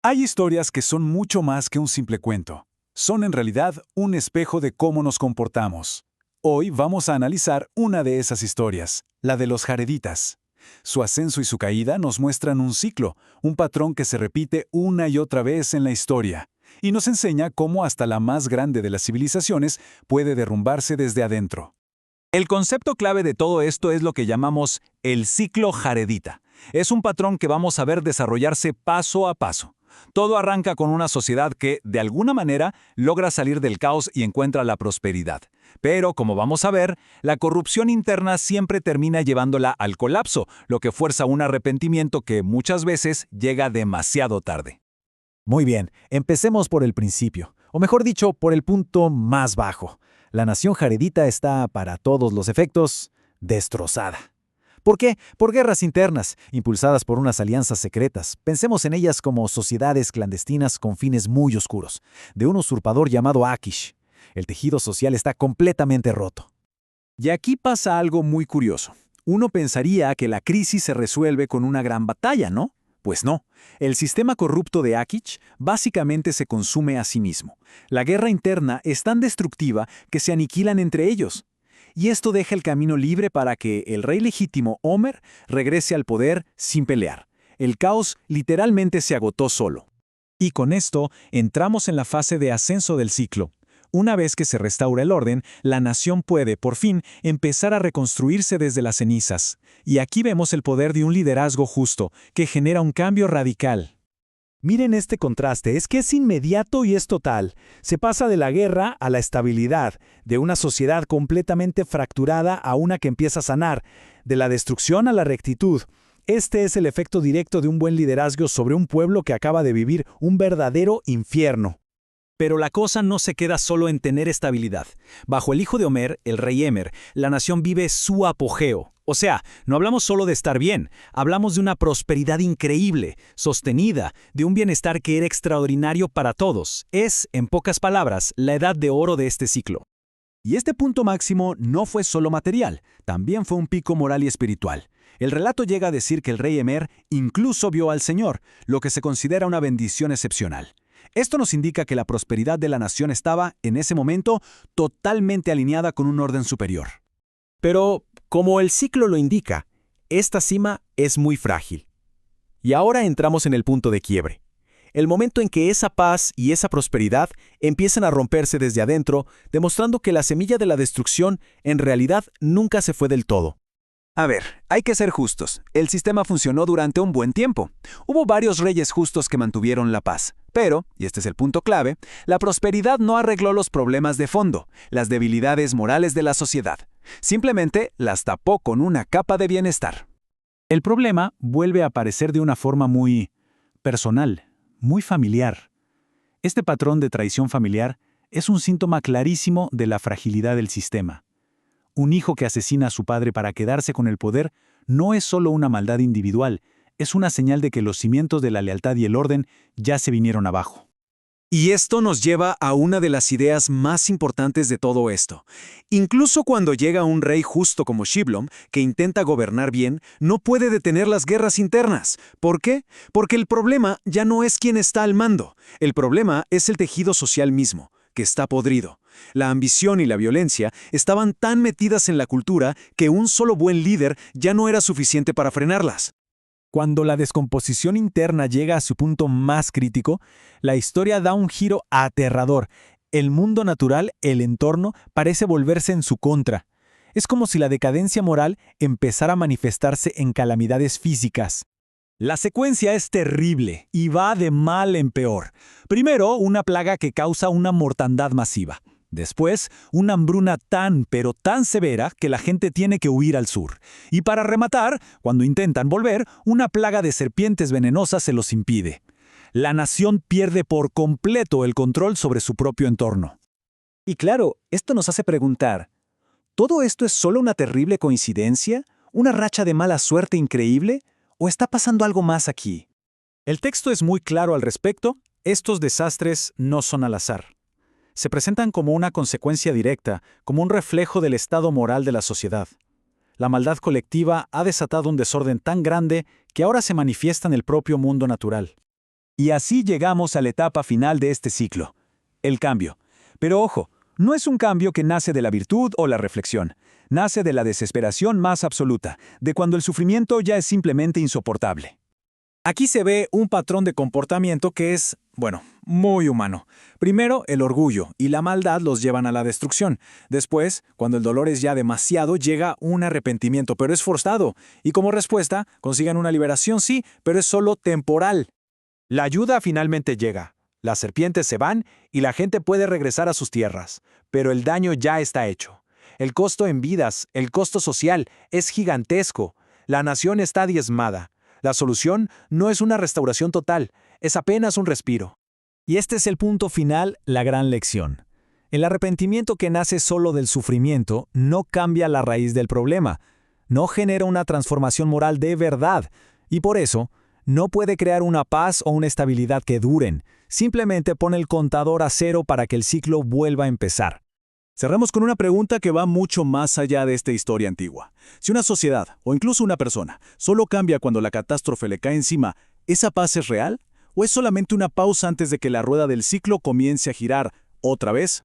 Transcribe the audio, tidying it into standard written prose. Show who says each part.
Speaker 1: Hay historias que son mucho más que un simple cuento. Son en realidad un espejo de cómo nos comportamos. Hoy vamos a analizar una de esas historias, la de los jareditas. Su ascenso y su caída nos muestran un ciclo, un patrón que se repite una y otra vez en la historia, y nos enseña cómo hasta la más grande de las civilizaciones puede derrumbarse desde adentro. El concepto clave de todo esto es lo que llamamos el ciclo jaredita. Es un patrón que vamos a ver desarrollarse paso a paso. Todo arranca con una sociedad que, de alguna manera, logra salir del caos y encuentra la prosperidad. Pero, como vamos a ver, la corrupción interna siempre termina llevándola al colapso, lo que fuerza un arrepentimiento que muchas veces llega demasiado tarde.
Speaker 2: Muy bien, empecemos por el principio, o mejor dicho, por el punto más bajo. La nación jaredita está, para todos los efectos, destrozada. ¿Por qué? Por guerras internas, impulsadas por unas alianzas secretas. Pensemos en ellas como sociedades clandestinas con fines muy oscuros, de un usurpador llamado Akish. El tejido social está completamente roto.
Speaker 1: Y aquí pasa algo muy curioso. Uno pensaría que la crisis se resuelve con una gran batalla, ¿no? Pues no. El sistema corrupto de Akish básicamente se consume a sí mismo. La guerra interna es tan destructiva que se aniquilan entre ellos. Y esto deja el camino libre para que el rey legítimo Omer regrese al poder sin pelear. El caos literalmente se agotó solo. Y con esto entramos en la fase de ascenso del ciclo. Una vez que se restaura el orden, la nación puede, por fin, empezar a reconstruirse desde las cenizas. Y aquí vemos el poder de un liderazgo justo, que genera un cambio radical.
Speaker 2: Miren este contraste, es que es inmediato y es total. Se pasa de la guerra a la estabilidad, de una sociedad completamente fracturada a una que empieza a sanar, de la destrucción a la rectitud. Este es el efecto directo de un buen liderazgo sobre un pueblo que acaba de vivir un verdadero infierno.
Speaker 1: Pero la cosa no se queda solo en tener estabilidad. Bajo el hijo de Omer, el rey Emer, la nación vive su apogeo. O sea, no hablamos solo de estar bien, hablamos de una prosperidad increíble, sostenida, de un bienestar que era extraordinario para todos. Es, en pocas palabras, la edad de oro de este ciclo. Y este punto máximo no fue solo material, también fue un pico moral y espiritual. El relato llega a decir que el rey Emer incluso vio al Señor, lo que se considera una bendición excepcional. Esto nos indica que la prosperidad de la nación estaba, en ese momento, totalmente alineada con un orden superior.
Speaker 3: Pero, como el ciclo lo indica, esta cima es muy frágil. Y ahora entramos en el punto de quiebre. El momento en que esa paz y esa prosperidad empiezan a romperse desde adentro, demostrando que la semilla de la destrucción en realidad nunca se fue del todo.
Speaker 1: A ver, hay que ser justos. El sistema funcionó durante un buen tiempo. Hubo varios reyes justos que mantuvieron la paz. Pero, y este es el punto clave, la prosperidad no arregló los problemas de fondo, las debilidades morales de la sociedad. Simplemente las tapó con una capa de bienestar. El problema vuelve a aparecer de una forma muy personal, muy familiar. Este patrón de traición familiar es un síntoma clarísimo de la fragilidad del sistema. Un hijo que asesina a su padre para quedarse con el poder no es solo una maldad individual, es una señal de que los cimientos de la lealtad y el orden ya se vinieron abajo. Y esto nos lleva a una de las ideas más importantes de todo esto. Incluso cuando llega un rey justo como Shiblom, que intenta gobernar bien, no puede detener las guerras internas. ¿Por qué? Porque el problema ya no es quién está al mando. El problema es el tejido social mismo, que está podrido. La ambición y la violencia estaban tan metidas en la cultura que un solo buen líder ya no era suficiente para frenarlas. Cuando la descomposición interna llega a su punto más crítico, la historia da un giro aterrador. El mundo natural, el entorno, parece volverse en su contra. Es como si la decadencia moral empezara a manifestarse en calamidades físicas. La secuencia es terrible y va de mal en peor. Primero, una plaga que causa una mortandad masiva. Después, una hambruna pero tan severa que la gente tiene que huir al sur. Y para rematar, cuando intentan volver, una plaga de serpientes venenosas se los impide. La nación pierde por completo el control sobre su propio entorno. Y claro, esto nos hace preguntar, ¿todo esto es solo una terrible coincidencia? ¿Una racha de mala suerte increíble? ¿O está pasando algo más aquí? El texto es muy claro al respecto. Estos desastres no son al azar. Se presentan como una consecuencia directa, como un reflejo del estado moral de la sociedad. La maldad colectiva ha desatado un desorden tan grande que ahora se manifiesta en el propio mundo natural. Y así llegamos a la etapa final de este ciclo, el cambio. Pero ojo, no es un cambio que nace de la virtud o la reflexión. Nace de la desesperación más absoluta, de cuando el sufrimiento ya es simplemente insoportable.
Speaker 2: Aquí se ve un patrón de comportamiento que es, muy humano. Primero, el orgullo y la maldad los llevan a la destrucción. Después, cuando el dolor es ya demasiado, llega un arrepentimiento, pero es forzado. Y como respuesta, consiguen una liberación, sí, pero es solo temporal. La ayuda finalmente llega. Las serpientes se van y la gente puede regresar a sus tierras. Pero el daño ya está hecho. El costo en vidas, el costo social, es gigantesco. La nación está diezmada. La solución no es una restauración total, es apenas un respiro. Y este es el punto final, la gran lección. El arrepentimiento que nace solo del sufrimiento no cambia la raíz del problema, no genera una transformación moral de verdad, y por eso no puede crear una paz o una estabilidad que duren, simplemente pone el contador a cero para que el ciclo vuelva a empezar.
Speaker 1: Cerramos con una pregunta que va mucho más allá de esta historia antigua. Si una sociedad, o incluso una persona, solo cambia cuando la catástrofe le cae encima, ¿esa paz es real? ¿O es solamente una pausa antes de que la rueda del ciclo comience a girar otra vez?